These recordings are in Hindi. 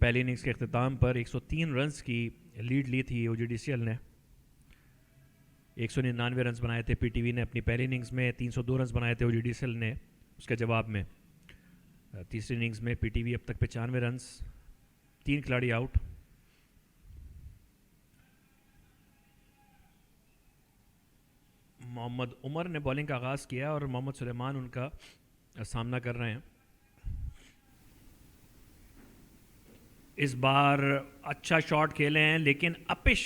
पहली इनिंग्स के अख्ताम पर 103 रन्स की लीड ली थी OGDCL ने। 199 रन्स बनाए थे PTV ने अपनी पहली इनिंग्स में, 302 रन्स बनाए थे OGDCL ने उसके जवाब में। तीसरी इनिंग्स में PTV अब तक 95 रन्स, 3 खिलाड़ी आउट। मोहम्मद उमर ने बॉलिंग का आगाज़ किया और मोहम्मद सुलेमान उनका सामना कर रहे हैं। इस बार अच्छा शॉट खेले हैं लेकिन अपिश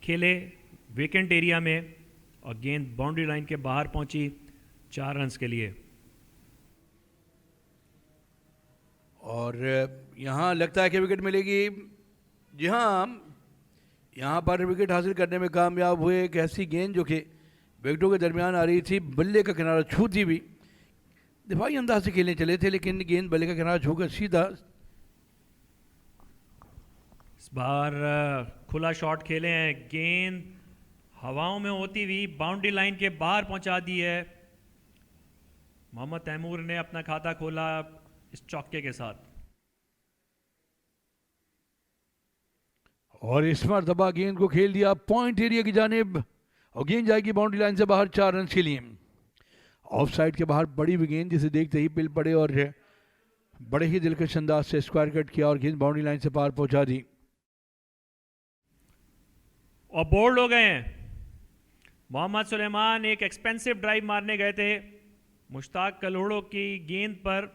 खेले वेकेंट एरिया में और गेंद बाउंड्री लाइन के बाहर पहुंची 4 रन्स के लिए। और यहाँ लगता है कि विकेट मिलेगी। जी हाँ, यहाँ पर विकेट हासिल करने में कामयाब हुए। एक ऐसी गेंद जो कि विकेटों के दरमियान आ रही थी, बल्ले का किनारा छूती भी, दिफाई अंदाज से खेलने चले थे लेकिन गेंद बल्ले का किनारा छूकर सीधा। इस बार खुला शॉट खेले हैं, गेंद हवाओं में होती हुई बाउंड्री लाइन के बाहर पहुंचा दी है। मोहम्मद तैमूर ने अपना खाता खोला इस चौके के साथ। और इस मरतबा गेंद को खेल दिया पॉइंट एरिया की जानिब और गेंद जाएगी बाउंड्री लाइन से बाहर 4 रन के लिए। ऑफ साइड के बाहर बड़ी हुई गेंद जिसे देखते ही पिल पड़े और बड़े ही दिलकश अंदाज से स्क्वायर कट किया और गेंद बाउंड्री लाइन से पार पहुंचा दी और बोल्ड हो गए हैं। मोहम्मद सुलेमान एक एक्सपेंसिव ड्राइव मारने गए थे, मुश्ताक कलोड़ो की गेंद पर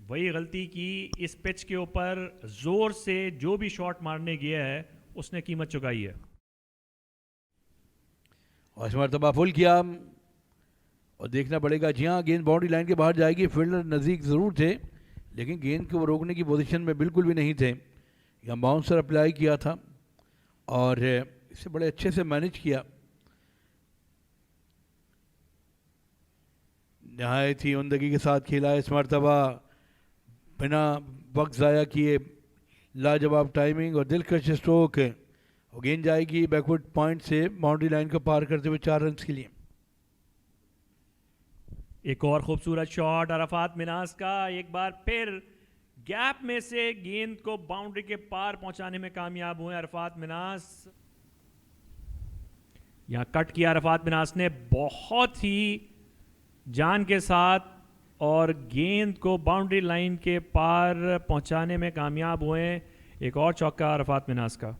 वही गलती की। इस पिच के ऊपर जोर से जो भी शॉट मारने गया है उसने कीमत चुकाई है। और इस मरतबा फुल किया और देखना पड़ेगा। जी हाँ, गेंद बाउंड्री लाइन के बाहर जाएगी। फील्डर नज़दीक ज़रूर थे लेकिन गेंद को रोकने की पोजीशन में बिल्कुल भी नहीं थे। यहाँ बाउंसर अप्लाई किया था और इसे बड़े अच्छे से मैनेज किया। नहायती उमदगी के साथ खेला इस मरतबा, बिना वक्त ज़ाया किए लाजवाब टाइमिंग और दिलकश स्ट्रोक। और गेंद जाएगी बैकवर्ड पॉइंट से बाउंड्री लाइन को पार करते हुए 4 रन के लिए। एक और खूबसूरत शॉट अरफात मिनास का, एक बार फिर गैप में से गेंद को बाउंड्री के पार पहुंचाने में कामयाब हुए अरफात मिनास। यहां कट किया अरफात मिनास ने बहुत ही जान के साथ और गेंद को बाउंड्री लाइन के पार पहुंचाने में कामयाब हुए। एक और चौका अरफात मिनास का।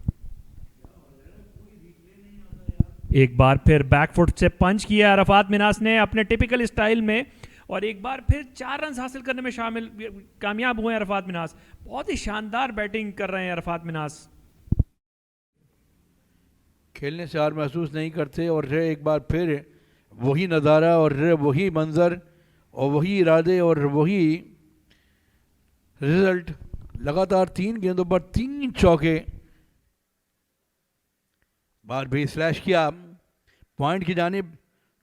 एक बार फिर बैकफुट से पंच किया अरफात मिनास ने अपने टिपिकल स्टाइल में और एक बार फिर 4 रन हासिल करने में कामयाब हुए अरफात मिनास। बहुत ही शानदार बैटिंग कर रहे हैं अरफात मिनास। खेलने से हार महसूस नहीं करते और एक बार फिर वही नज़ारा और वही मंजर और वही इरादे और वही रिजल्ट। लगातार 3 गेंदों पर 3 चौके। बार भी स्लैश किया पॉइंट की जानिब,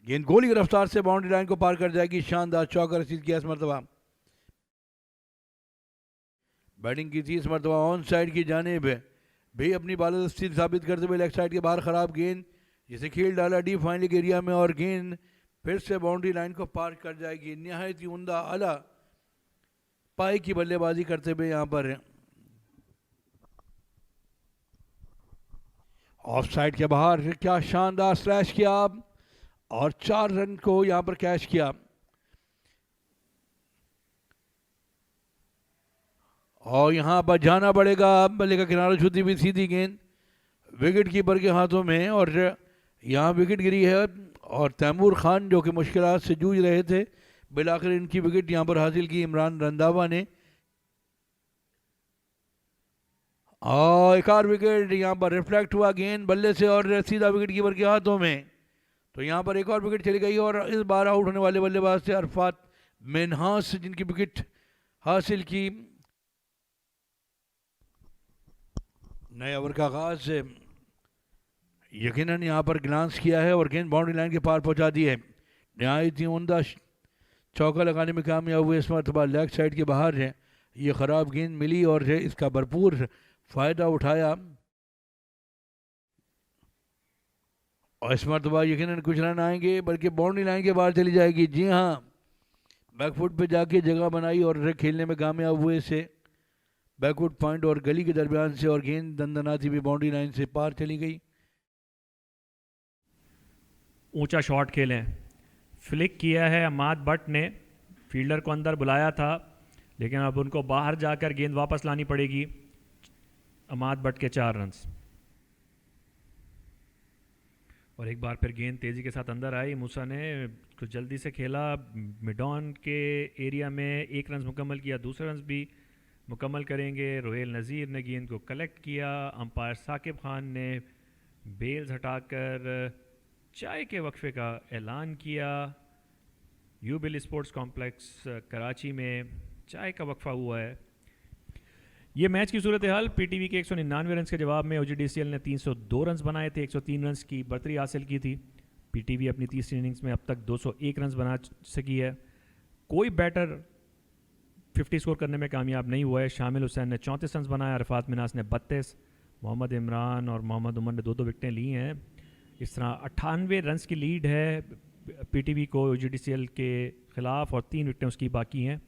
गेंद गोली की रफ्तार से बाउंड्री लाइन को पार कर जाएगी। शानदार चौका रसीद किया इस मरतबा। बैटिंग की थी इस मरतबा ऑन साइड की जानिब भी अपनी बालादस्ती साबित करते हुए लेग साइड के बाहर खराब गेंद जिसे खेल डाला डीप फाइनल के एरिया में और गेंद फिर से बाउंड्री लाइन को पार कर जाएगी। निहायत ही उम्दा आला पाई की बल्लेबाजी करते हुए यहाँ पर ऑफ साइड के बाहर क्या शानदार स्लैश किया और 4 रन को यहाँ पर कैच किया। और यहाँ पर जाना पड़ेगा, बल्ले का किनारा छूती हुई सीधी गेंद विकेट कीपर के हाथों में और यहाँ विकेट गिरी है। और तैमूर खान जो कि मुश्किलात से जूझ रहे थे, बिलाखिर इनकी विकेट यहाँ पर हासिल की इमरान रंधावा ने। और एक और विकेट यहाँ पर रिफ्लेक्ट हुआ गेंद बल्ले से और सीधा विकेट कीपर के हाथों में। तो यहाँ पर एक और विकेट चली गई और इस बार आउट होने वाले बल्लेबाज थे अरफात मिन्हास जिनकी विकेट हासिल की। नए ओवर का आगाज यकीनन यहाँ पर ग्लांस किया है और गेंद बाउंड्री लाइन के पार पहुँचा दी है। नहायत ही उम्दा चौका लगाने में कामयाब हुए इस मरतबा। लेग साइड के बाहर है, ये ख़राब गेंद मिली और इसका भरपूर फ़ायदा उठाया और इस मरतबा यकीनन कुछ रन आएंगे बल्कि बाउंड्री लाइन के बाहर चली जाएगी। जी हाँ, बैकफुट पे जाके जगह बनाई और खेलने में कामयाब हुए इसे बैकवुड पॉइंट और गली के दरमियान से, और गेंद दंदनाती हुई बाउंड्री लाइन से पार चली गई। ऊंचा शॉट खेलें, फ्लिक किया है अमाद भट्ट ने, फील्डर को अंदर बुलाया था लेकिन अब उनको बाहर जाकर गेंद वापस लानी पड़ेगी। अमाद भट्ट के 4 रन्स। और एक बार फिर गेंद तेज़ी के साथ अंदर आई, मूसा ने कुछ जल्दी से खेला, मिडॉन के एरिया में 1 रन मुकम्मल किया, दूसरा रन भी मुकम्मल करेंगे। रोहेल नज़ीर ने गेंद को कलेक्ट किया, अंपायर साकिब खान ने बेल्स हटाकर चाय के वक्फे का ऐलान किया। यूबिल स्पोर्ट्स कॉम्प्लेक्स कराची में चाय का वक्फा हुआ है। ये मैच की सूरत हाल, पीटीवी के 199 रन के जवाब में ओजीडीसीएल ने 302 रन बनाए थे, 103 रन की बढ़तरी हासिल की थी। पीटीवी अपनी तीसरी इनिंग्स में अब तक 201 रन बना सकी है। कोई बैटर 50 स्कोर करने में कामयाब नहीं हुआ है। शामिल हुसैन ने 34 रन बनाए, अरफात मिनास ने 32, मोहम्मद इमरान और मोहम्मद उमर ने 2-2 विकेटें ली हैं। इस तरह 98 रन की लीड है पीटीवी को ओजीडीसीएल के ख़िलाफ़ और 3 विकेटें उसकी बाकी हैं।